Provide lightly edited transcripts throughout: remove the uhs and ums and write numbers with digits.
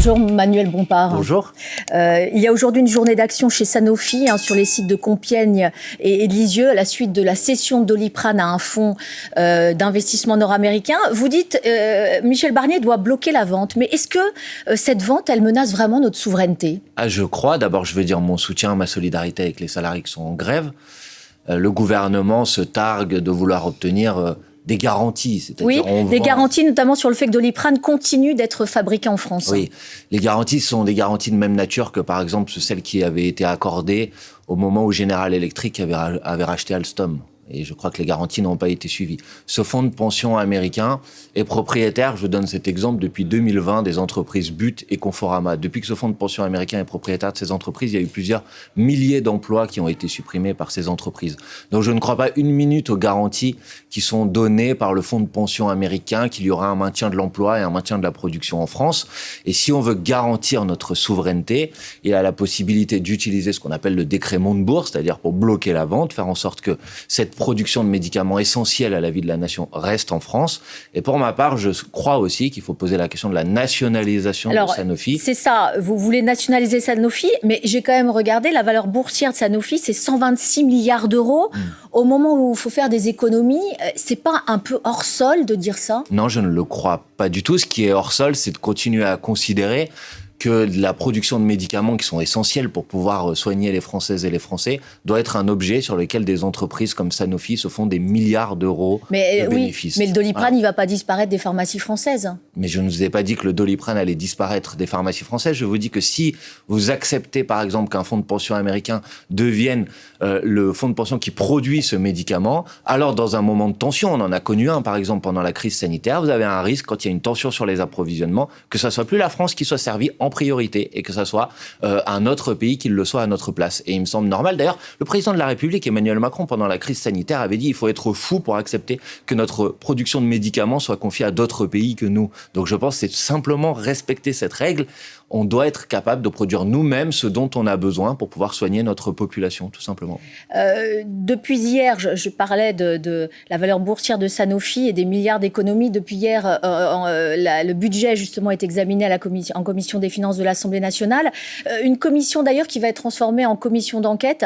Bonjour Manuel Bompard. Bonjour. Il y a aujourd'hui une journée d'action chez Sanofi sur les sites de Compiègne et de Lisieux à la suite de la cession de Doliprane à un fonds d'investissement nord-américain. Vous dites Michel Barnier doit bloquer la vente, mais est-ce que cette vente, elle menace vraiment notre souveraineté ? Je crois. D'abord, je veux dire mon soutien, ma solidarité avec les salariés qui sont en grève. Le gouvernement se targue de vouloir obtenir des garanties. C'est-à-dire des garanties notamment sur le fait que Doliprane continue d'être fabriqué en France. Oui, les garanties sont des garanties de même nature que par exemple celles qui avaient été accordées au moment où General Electric avait racheté Alstom. Et je crois que les garanties n'ont pas été suivies. Ce fonds de pension américain est propriétaire, je donne cet exemple, depuis 2020 des entreprises But et Conforama. Depuis que ce fonds de pension américain est propriétaire de ces entreprises, il y a eu plusieurs milliers d'emplois qui ont été supprimés par ces entreprises. Donc je ne crois pas une minute aux garanties qui sont données par le fonds de pension américain qu'il y aura un maintien de l'emploi et un maintien de la production en France. Et si on veut garantir notre souveraineté, il a la possibilité d'utiliser ce qu'on appelle le décret Montebourg, c'est-à-dire pour bloquer la vente, faire en sorte que cette production de médicaments essentiels à la vie de la nation reste en France. Et pour ma part, je crois aussi qu'il faut poser la question de la nationalisation de Sanofi. C'est ça, vous voulez nationaliser Sanofi, mais j'ai quand même regardé la valeur boursière de Sanofi, c'est 126 milliards d'euros. Au moment où il faut faire des économies, c'est pas un peu hors sol de dire ça ? Non, je ne le crois pas du tout. Ce qui est hors sol, c'est de continuer à considérer que la production de médicaments qui sont essentiels pour pouvoir soigner les Françaises et les Français doit être un objet sur lequel des entreprises comme Sanofi se font des milliards d'euros de bénéfices. Mais le Doliprane, il ne va pas disparaître des pharmacies françaises. Mais je ne vous ai pas dit que le Doliprane allait disparaître des pharmacies françaises. Je vous dis que si vous acceptez, par exemple, qu'un fonds de pension américain devienne le fonds de pension qui produit ce médicament, alors dans un moment de tension, on en a connu un, par exemple, pendant la crise sanitaire, vous avez un risque, quand il y a une tension sur les approvisionnements, que ça soit plus la France qui soit servie en priorité et que ça soit un autre pays qui le soit à notre place. Et il me semble normal. D'ailleurs, le président de la République, Emmanuel Macron, pendant la crise sanitaire, avait dit il faut être fou pour accepter que notre production de médicaments soit confiée à d'autres pays que nous. Donc je pense que c'est simplement respecter cette règle. On doit être capable de produire nous-mêmes ce dont on a besoin pour pouvoir soigner notre population, tout simplement. Depuis hier, je parlais de la valeur boursière de Sanofi et des milliards d'économies. Depuis hier, le budget, justement, est examiné en commission des finances de l'Assemblée nationale. Une commission, d'ailleurs, qui va être transformée en commission d'enquête.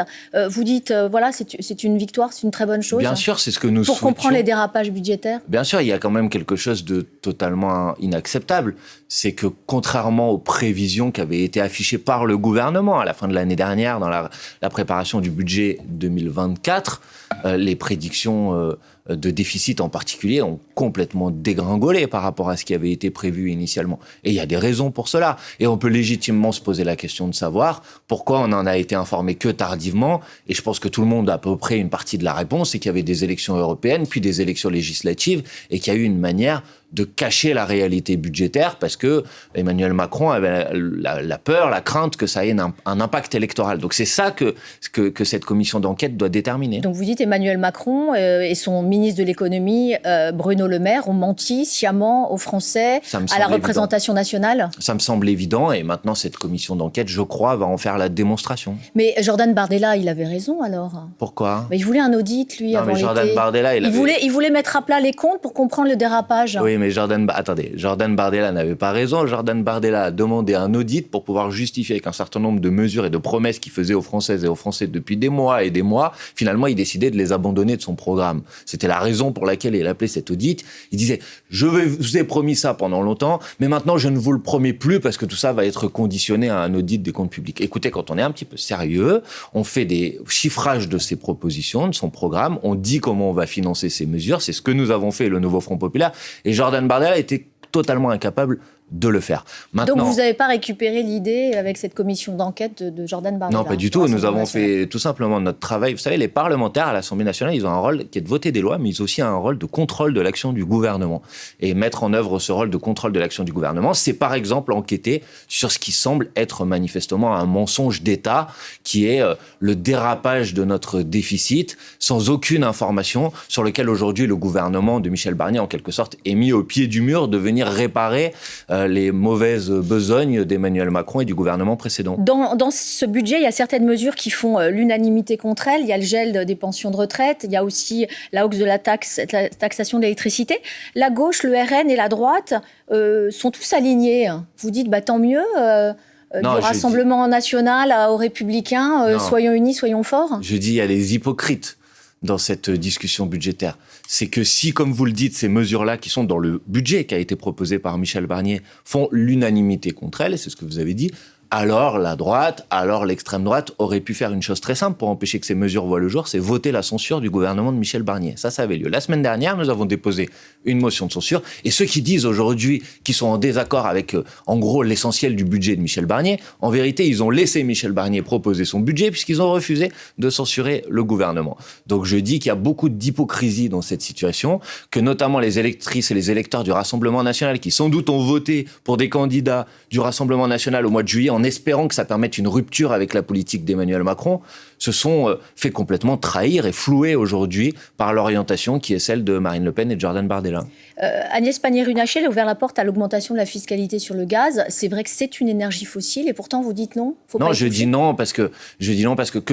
Vous dites, voilà, c'est une victoire, c'est une très bonne chose. Bien sûr, c'est ce que nous Pour comprendre les dérapages budgétaires. Bien sûr, il y a quand même quelque chose de totalement inacceptable. C'est que, contrairement aux prévisions qui avaient été affichées par le gouvernement à la fin de l'année dernière dans la préparation du budget 2024, les prédictions de déficit en particulier ont complètement dégringolé par rapport à ce qui avait été prévu initialement. Et il y a des raisons pour cela. Et on peut légitimement se poser la question de savoir pourquoi on en a été informé que tardivement. Et je pense que tout le monde a à peu près une partie de la réponse, c'est qu'il y avait des élections européennes, puis des élections législatives, et qu'il y a eu une manière de cacher la réalité budgétaire parce que Emmanuel Macron avait la peur, la crainte que ça ait un impact électoral. Donc c'est ça que cette commission d'enquête doit déterminer. Donc vous dites Emmanuel Macron et son ministre de l'économie, Bruno Le Maire, ont menti sciemment aux Français, à la représentation nationale ? Ça me semble évident et maintenant cette commission d'enquête, je crois, va en faire la démonstration. Mais Jordan Bardella, il avait raison alors. Pourquoi ? Mais il voulait un audit, lui, avant l'été. Jordan Bardella, il voulait mettre à plat les comptes pour comprendre le dérapage. Oui, mais Jordan Bardella n'avait pas raison. Jordan Bardella a demandé un audit pour pouvoir justifier qu'un certain nombre de mesures et de promesses qu'il faisait aux Françaises et aux Français depuis des mois et des mois, finalement, il décidait de les abandonner de son programme. C'était la raison pour laquelle il appelait cet audit. Il disait « Je vous ai promis ça pendant longtemps, mais maintenant, je ne vous le promets plus parce que tout ça va être conditionné à un audit des comptes publics. » Écoutez, quand on est un petit peu sérieux, on fait des chiffrages de ses propositions, de son programme, on dit comment on va financer ces mesures. C'est ce que nous avons fait, le Nouveau Front Populaire. Et Jordan Bardella était totalement incapable de le faire. Maintenant, donc vous n'avez pas récupéré l'idée avec cette commission d'enquête de Jordan Bardella ? Non, pas du tout. Nous avons fait tout simplement notre travail. Vous savez, les parlementaires à l'Assemblée nationale, ils ont un rôle qui est de voter des lois, mais ils ont aussi un rôle de contrôle de l'action du gouvernement. Et mettre en œuvre ce rôle de contrôle de l'action du gouvernement, c'est par exemple enquêter sur ce qui semble être manifestement un mensonge d'État, qui est le dérapage de notre déficit, sans aucune information, sur lequel aujourd'hui le gouvernement de Michel Barnier, en quelque sorte, est mis au pied du mur de venir réparer les mauvaises besognes d'Emmanuel Macron et du gouvernement précédent. Dans ce budget, il y a certaines mesures qui font l'unanimité contre elles. Il y a le gel des pensions de retraite, il y a aussi la hausse de la taxation de l'électricité. La gauche, le RN et la droite sont tous alignés. Vous dites, tant mieux, du Rassemblement national aux Républicains, soyons unis, soyons forts. Je dis, il y a les hypocrites dans cette discussion budgétaire. C'est que si, comme vous le dites, ces mesures-là qui sont dans le budget qui a été proposé par Michel Barnier font l'unanimité contre elles, et c'est ce que vous avez dit, alors la droite, alors l'extrême droite aurait pu faire une chose très simple pour empêcher que ces mesures voient le jour, c'est voter la censure du gouvernement de Michel Barnier. Ça avait lieu. La semaine dernière, nous avons déposé une motion de censure. Et ceux qui disent aujourd'hui qu'ils sont en désaccord avec, en gros, l'essentiel du budget de Michel Barnier, en vérité, ils ont laissé Michel Barnier proposer son budget puisqu'ils ont refusé de censurer le gouvernement. Donc je dis qu'il y a beaucoup d'hypocrisie dans cette situation, que notamment les électrices et les électeurs du Rassemblement national, qui sans doute ont voté pour des candidats du Rassemblement national au mois de juillet, en espérant que ça permette une rupture avec la politique d'Emmanuel Macron, se sont fait complètement trahir et flouer aujourd'hui par l'orientation qui est celle de Marine Le Pen et de Jordan Bardella. Agnès Pannier-Runacher a ouvert la porte à l'augmentation de la fiscalité sur le gaz. C'est vrai que c'est une énergie fossile et pourtant vous dites non. Non, je dis non parce que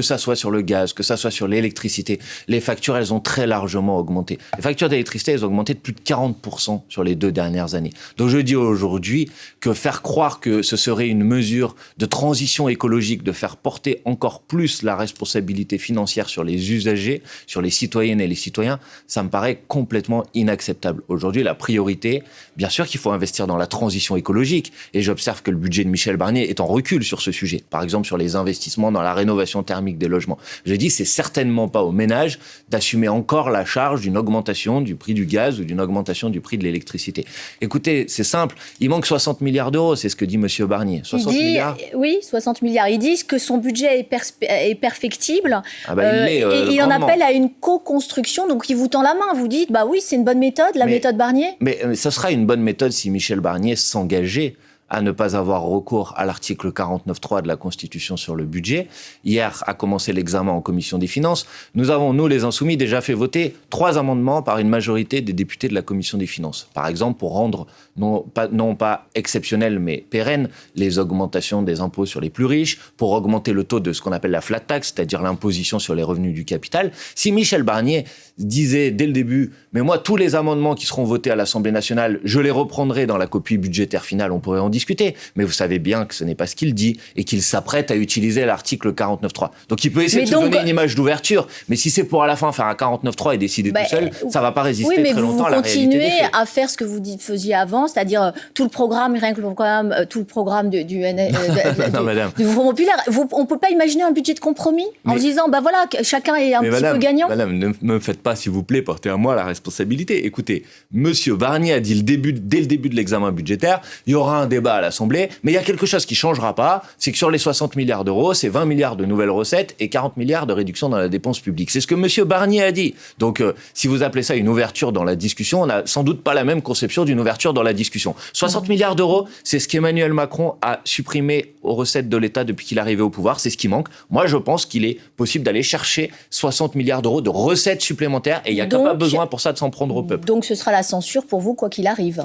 ça soit sur le gaz, que ça soit sur l'électricité, les factures, elles ont très largement augmenté. Les factures d'électricité, elles ont augmenté de plus de 40% sur les 2 dernières années. Donc je dis aujourd'hui que faire croire que ce serait une mesure de transition écologique, de faire porter encore plus la responsabilité financière sur les usagers, sur les citoyennes et les citoyens, ça me paraît complètement inacceptable. Aujourd'hui, la priorité, bien sûr qu'il faut investir dans la transition écologique. Et j'observe que le budget de Michel Barnier est en recul sur ce sujet. Par exemple, sur les investissements dans la rénovation thermique des logements. Je dis, c'est certainement pas aux ménages d'assumer encore la charge d'une augmentation du prix du gaz ou d'une augmentation du prix de l'électricité. Écoutez, c'est simple. Il manque 60 milliards d'euros, c'est ce que dit Monsieur Barnier. 60 milliards. Oui, 60 milliards. Ils disent que son budget est perfectible. Il en appelle à une co-construction. Donc, il vous tend la main. Vous dites, oui, c'est une bonne méthode, méthode Barnier. Mais ça sera une bonne méthode si Michel Barnier s'engageait à ne pas avoir recours à l'article 49.3 de la Constitution sur le budget. Hier a commencé l'examen en commission des finances. Nous avons, nous les Insoumis, déjà fait voter 3 amendements par une majorité des députés de la commission des finances. Par exemple, pour rendre non pas exceptionnelles mais pérennes les augmentations des impôts sur les plus riches, pour augmenter le taux de ce qu'on appelle la flat tax, c'est-à-dire l'imposition sur les revenus du capital. Si Michel Barnier disait dès le début, mais moi, tous les amendements qui seront votés à l'Assemblée nationale, je les reprendrai dans la copie budgétaire finale, on pourrait en discuter. Mais vous savez bien que ce n'est pas ce qu'il dit et qu'il s'apprête à utiliser l'article 49.3. Donc il peut essayer de se donner une image d'ouverture, mais si c'est pour à la fin faire un 49.3 et décider tout seul, ça va pas résister très longtemps à la réalité des faits. Vous continuez à faire ce que vous faisiez avant, c'est-à-dire tout le programme, rien que tout le programme du Mouvement populaire. On peut pas imaginer un budget de compromis en se disant, voilà, chacun est un petit peu gagnant. Madame, ne me faites pas, s'il vous plaît, porter à moi la responsabilité. Écoutez, Monsieur Barnier a dit dès le début de l'examen budgétaire, il y aura un débat à l'Assemblée, mais il y a quelque chose qui changera pas, c'est que sur les 60 milliards d'euros, c'est 20 milliards de nouvelles recettes et 40 milliards de réduction dans la dépense publique. C'est ce que Monsieur Barnier a dit. Donc, si vous appelez ça une ouverture dans la discussion, on n'a sans doute pas la même conception d'une ouverture dans la discussion. 60 milliards d'euros, c'est ce qu'Emmanuel Macron a supprimé aux recettes de l'État depuis qu'il est arrivé au pouvoir, c'est ce qui manque. Moi, je pense qu'il est possible d'aller chercher 60 milliards d'euros de recettes supplémentaires et il n'y a pas besoin pour ça de s'en prendre au peuple. Donc, ce sera la censure pour vous, quoi qu'il arrive.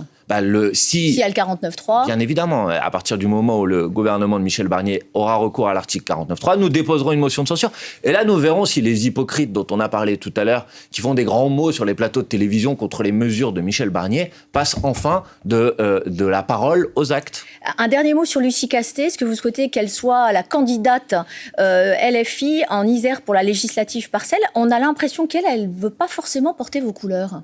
S'il y a le 49.3. Bien évidemment, à partir du moment où le gouvernement de Michel Barnier aura recours à l'article 49.3, nous déposerons une motion de censure. Et là, nous verrons si les hypocrites dont on a parlé tout à l'heure, qui font des grands mots sur les plateaux de télévision contre les mesures de Michel Barnier, passent enfin de la parole aux actes. Un dernier mot sur Lucie Castet. Est-ce que vous souhaitez qu'elle soit la candidate LFI en Isère pour la législative partielle? On a l'impression qu'elle ne veut pas forcément porter vos couleurs.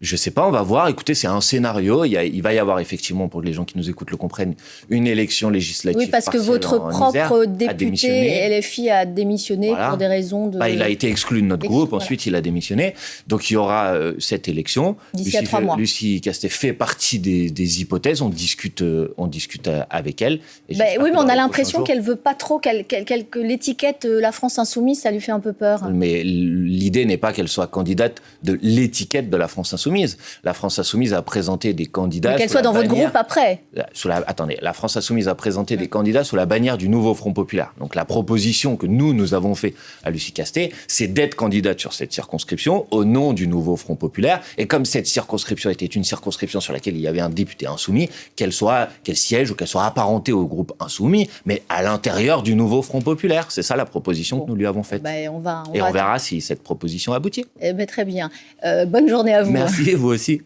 Je sais pas, on va voir. Écoutez, c'est un scénario. Il va y avoir effectivement, pour que les gens qui nous écoutent le comprennent, une élection législative. Oui, parce que votre propre député LFI a démissionné pour des raisons de... il a été exclu de notre groupe. Ensuite, il a démissionné. Donc, il y aura cette élection. D'ici à 3 mois. Lucie Castet fait partie des hypothèses. On discute avec elle. Oui, mais on a l'impression qu'elle veut pas trop, que l'étiquette La France Insoumise, ça lui fait un peu peur. Mais l'idée n'est pas qu'elle soit candidate de l'étiquette de La France Insoumise. Insoumise. La France Insoumise a présenté des candidats... Qu'elle soit dans votre groupe après. Attendez, la France Insoumise a présenté des candidats sous la bannière du Nouveau Front Populaire. Donc la proposition que nous avons fait à Lucie Castet, c'est d'être candidate sur cette circonscription au nom du Nouveau Front Populaire. Et comme cette circonscription était une circonscription sur laquelle il y avait un député insoumis, qu'elle siège ou qu'elle soit apparentée au groupe insoumis, mais à l'intérieur du Nouveau Front Populaire. C'est ça la proposition que nous lui avons faite. On verra si cette proposition aboutit. Très bien. Bonne journée à vous. Merci, vous aussi.